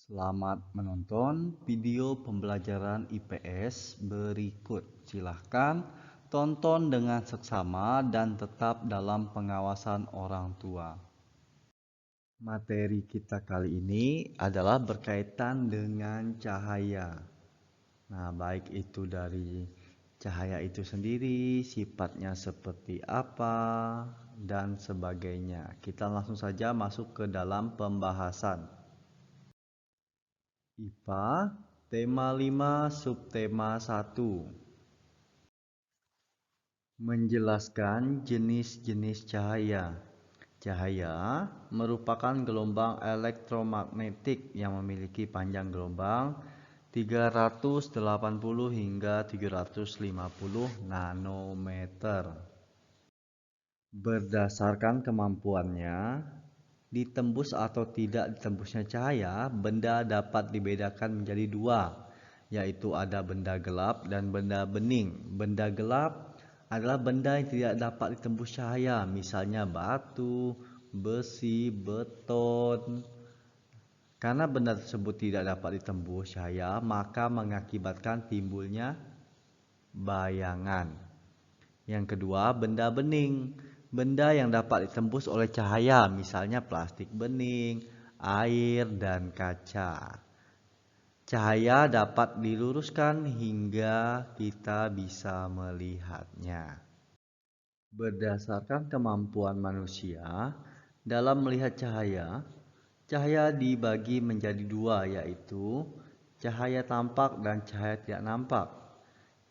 Selamat menonton video pembelajaran IPS berikut. Silahkan tonton dengan seksama dan tetap dalam pengawasan orang tua. Materi kita kali ini adalah berkaitan dengan cahaya. Nah, baik itu dari cahaya itu sendiri, sifatnya seperti apa, dan sebagainya. Kita langsung saja masuk ke dalam pembahasan. IPA, tema 5, subtema 1. Menjelaskan jenis-jenis cahaya. Cahaya merupakan gelombang elektromagnetik yang memiliki panjang gelombang 380 hingga 350 nanometer. Berdasarkan kemampuannya, ditembus atau tidak ditembusnya cahaya, benda dapat dibedakan menjadi dua, yaitu ada benda gelap dan benda bening. Benda gelap adalah benda yang tidak dapat ditembus cahaya, misalnya batu, besi, beton. Karena benda tersebut tidak dapat ditembus cahaya, maka mengakibatkan timbulnya bayangan. Yang kedua, benda bening. Benda yang dapat ditembus oleh cahaya, misalnya plastik bening, air, dan kaca. Cahaya dapat diluruskan hingga kita bisa melihatnya. Berdasarkan kemampuan manusia dalam melihat cahaya, cahaya dibagi menjadi dua, yaitu cahaya tampak dan cahaya tidak nampak.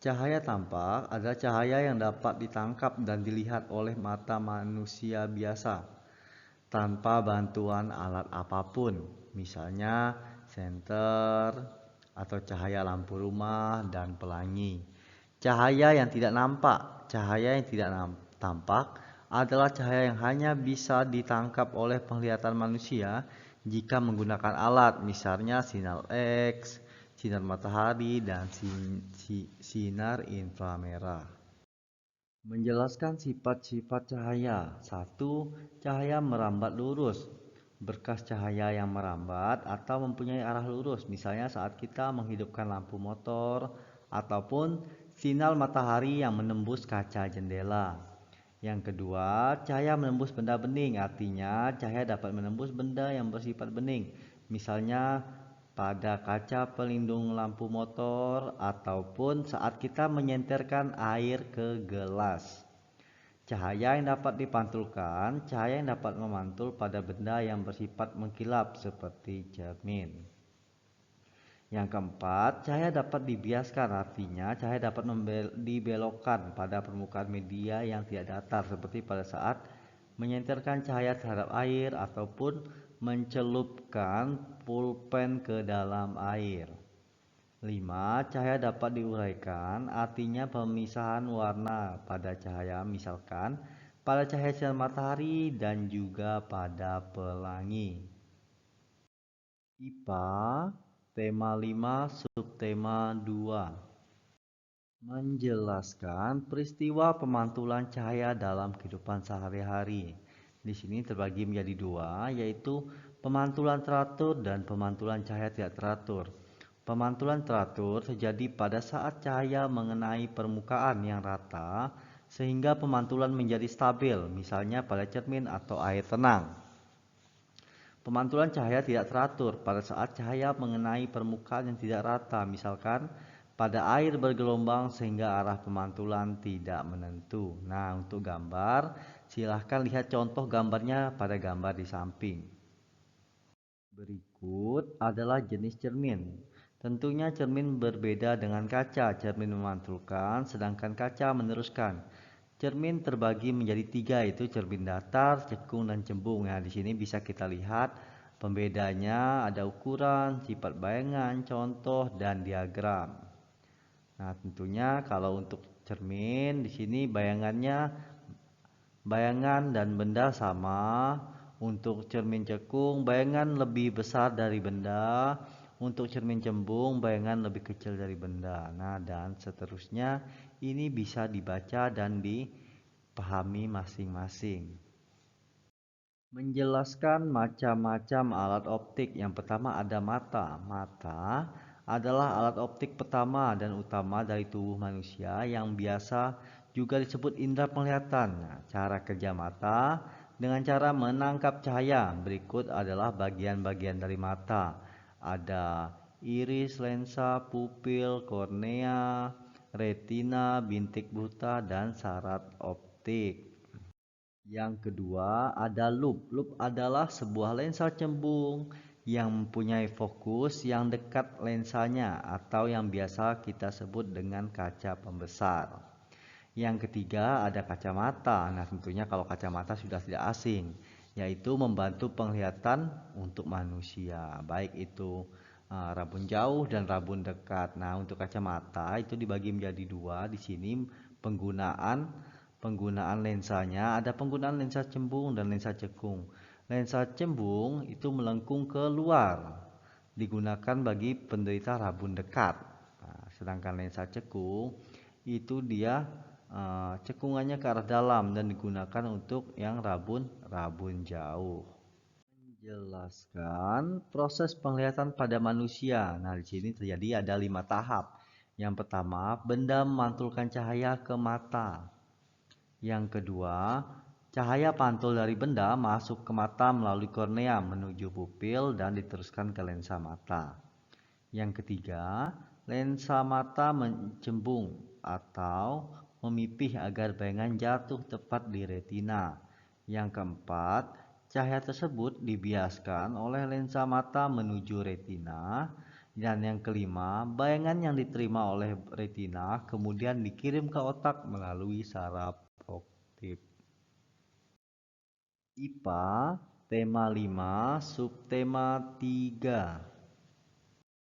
Cahaya tampak adalah cahaya yang dapat ditangkap dan dilihat oleh mata manusia biasa tanpa bantuan alat apapun, misalnya senter atau cahaya lampu rumah dan pelangi. Cahaya yang tidak nampak, tampak adalah cahaya yang hanya bisa ditangkap oleh penglihatan manusia jika menggunakan alat, misalnya sinar X, sinar matahari, dan sinar inframerah. Menjelaskan sifat-sifat cahaya. 1. Cahaya merambat lurus. Berkas cahaya yang merambat atau mempunyai arah lurus, misalnya saat kita menghidupkan lampu motor ataupun sinar matahari yang menembus kaca jendela. Yang kedua, cahaya menembus benda bening, artinya cahaya dapat menembus benda yang bersifat bening, misalnya pada kaca pelindung lampu motor ataupun saat kita menyenterkan air ke gelas. Cahaya yang dapat dipantulkan, cahaya yang dapat memantul pada benda yang bersifat mengkilap seperti cermin. Yang keempat, cahaya dapat dibiaskan, artinya cahaya dapat dibelokkan pada permukaan media yang tidak datar seperti pada saat menyenterkan cahaya terhadap air ataupun mencelupkan pulpen ke dalam air. 5. Cahaya dapat diuraikan, artinya pemisahan warna pada cahaya, misalkan pada cahaya sinar matahari dan juga pada pelangi. IPA, tema 5, subtema 2. Menjelaskan peristiwa pemantulan cahaya dalam kehidupan sehari-hari. Di sini terbagi menjadi dua, yaitu pemantulan teratur dan pemantulan cahaya tidak teratur. Pemantulan teratur terjadi pada saat cahaya mengenai permukaan yang rata sehingga pemantulan menjadi stabil, misalnya pada cermin atau air tenang. Pemantulan cahaya tidak teratur pada saat cahaya mengenai permukaan yang tidak rata, misalkan pada air bergelombang sehingga arah pemantulan tidak menentu. Nah, untuk gambar, silahkan lihat contoh gambarnya pada gambar di samping. Berikut adalah jenis cermin. Tentunya cermin berbeda dengan kaca. Cermin memantulkan, sedangkan kaca meneruskan. Cermin terbagi menjadi tiga, yaitu cermin datar, cekung, dan cembung. Nah, di sini bisa kita lihat pembedanya, ada ukuran, sifat bayangan, contoh, dan diagram. Nah, tentunya kalau untuk cermin di sini bayangan dan benda sama. Untuk cermin cekung, bayangan lebih besar dari benda. Untuk cermin cembung, bayangan lebih kecil dari benda. Nah, dan seterusnya ini bisa dibaca dan dipahami masing-masing. Menjelaskan macam-macam alat optik. Yang pertama ada mata. Mata adalah alat optik pertama dan utama dari tubuh manusia yang biasa juga disebut indera penglihatan. Nah, cara kerja mata dengan cara menangkap cahaya. Berikut adalah bagian-bagian dari mata. Ada iris, lensa, pupil, kornea, retina, bintik buta, dan syarat optik. Yang kedua ada loop. Loop adalah sebuah lensa cembung yang mempunyai fokus yang dekat lensanya atau yang biasa kita sebut dengan kaca pembesar. Yang ketiga ada kacamata. Nah, tentunya kalau kacamata sudah tidak asing, yaitu membantu penglihatan untuk manusia, baik itu rabun jauh dan rabun dekat. Nah, untuk kacamata itu dibagi menjadi dua. Di sini penggunaan penggunaan lensanya ada penggunaan lensa cembung dan lensa cekung. Lensa cembung itu melengkung keluar, digunakan bagi penderita rabun dekat. Nah, sedangkan lensa cekung itu dia cekungannya ke arah dalam dan digunakan untuk yang rabun jauh. Menjelaskan proses penglihatan pada manusia. Nah, di sini terjadi ada 5 tahap. Yang pertama, benda memantulkan cahaya ke mata. Yang kedua, cahaya pantul dari benda masuk ke mata melalui kornea menuju pupil dan diteruskan ke lensa mata. Yang ketiga, lensa mata mencembung atau memipih agar bayangan jatuh tepat di retina. Yang keempat, cahaya tersebut dibiaskan oleh lensa mata menuju retina. Dan yang kelima, bayangan yang diterima oleh retina kemudian dikirim ke otak melalui saraf optik. IPA, tema 5, subtema 3.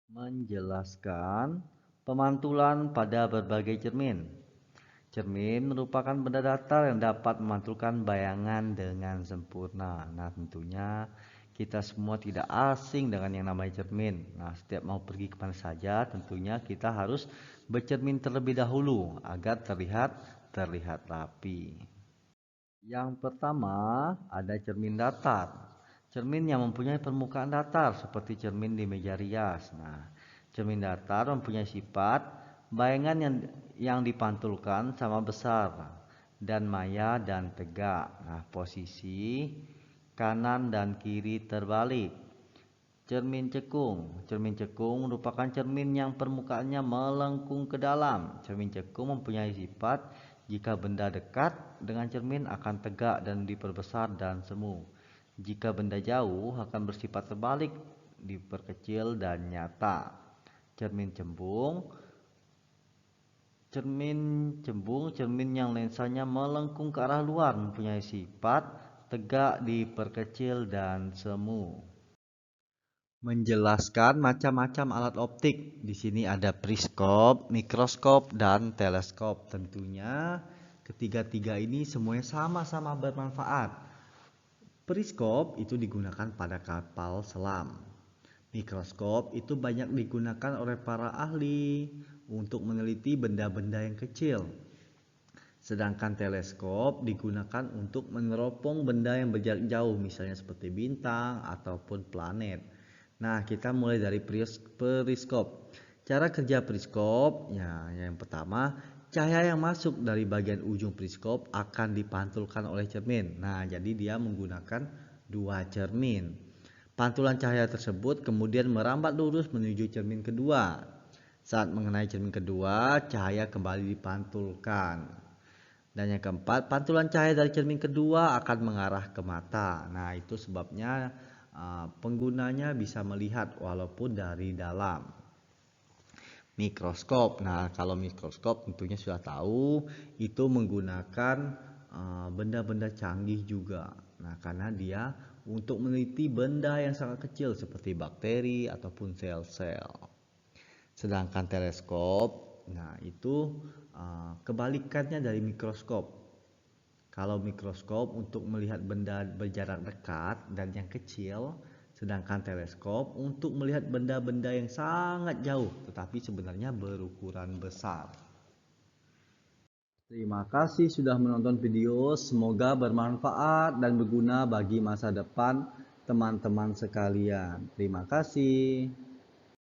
Menjelaskan pemantulan pada berbagai cermin. Cermin merupakan benda datar yang dapat memantulkan bayangan dengan sempurna. Nah, tentunya kita semua tidak asing dengan yang namanya cermin. Nah, setiap mau pergi kemana saja, tentunya kita harus bercermin terlebih dahulu agar terlihat rapi. Yang pertama ada cermin datar. Cermin yang mempunyai permukaan datar seperti cermin di meja rias. Nah, cermin datar mempunyai sifat bayangan yang dipantulkan sama besar dan maya dan tegak. Nah, posisi kanan dan kiri terbalik. Cermin cekung. Cermin cekung merupakan cermin yang permukaannya melengkung ke dalam. Cermin cekung mempunyai sifat jika benda dekat dengan cermin akan tegak dan diperbesar dan semu. Jika benda jauh akan bersifat terbalik, diperkecil dan nyata. Cermin cembung. Cermin yang lensanya melengkung ke arah luar mempunyai sifat tegak, diperkecil dan semu. Menjelaskan macam-macam alat optik. Di sini ada periskop, mikroskop, dan teleskop. Tentunya ketiga-tiga ini semuanya sama-sama bermanfaat. Periskop itu digunakan pada kapal selam. Mikroskop itu banyak digunakan oleh para ahli untuk meneliti benda-benda yang kecil. Sedangkan teleskop digunakan untuk meneropong benda yang berjarak jauh, misalnya seperti bintang ataupun planet. Nah, kita mulai dari periskop. Cara kerja periskop, ya, yang pertama, cahaya yang masuk dari bagian ujung periskop akan dipantulkan oleh cermin. Nah, jadi dia menggunakan dua cermin. Pantulan cahaya tersebut kemudian merambat lurus menuju cermin kedua. Saat mengenai cermin kedua, cahaya kembali dipantulkan. Dan yang keempat, pantulan cahaya dari cermin kedua akan mengarah ke mata. Nah, itu sebabnya penggunanya bisa melihat walaupun dari dalam. Mikroskop. Nah, kalau mikroskop tentunya sudah tahu itu menggunakan benda-benda canggih juga. Nah, karena dia untuk meneliti benda yang sangat kecil seperti bakteri ataupun sel-sel. Sedangkan teleskop, nah itu kebalikannya dari mikroskop. Kalau mikroskop untuk melihat benda berjarak dekat dan yang kecil, sedangkan teleskop untuk melihat benda-benda yang sangat jauh tetapi sebenarnya berukuran besar. Terima kasih sudah menonton video, semoga bermanfaat dan berguna bagi masa depan teman-teman sekalian. Terima kasih.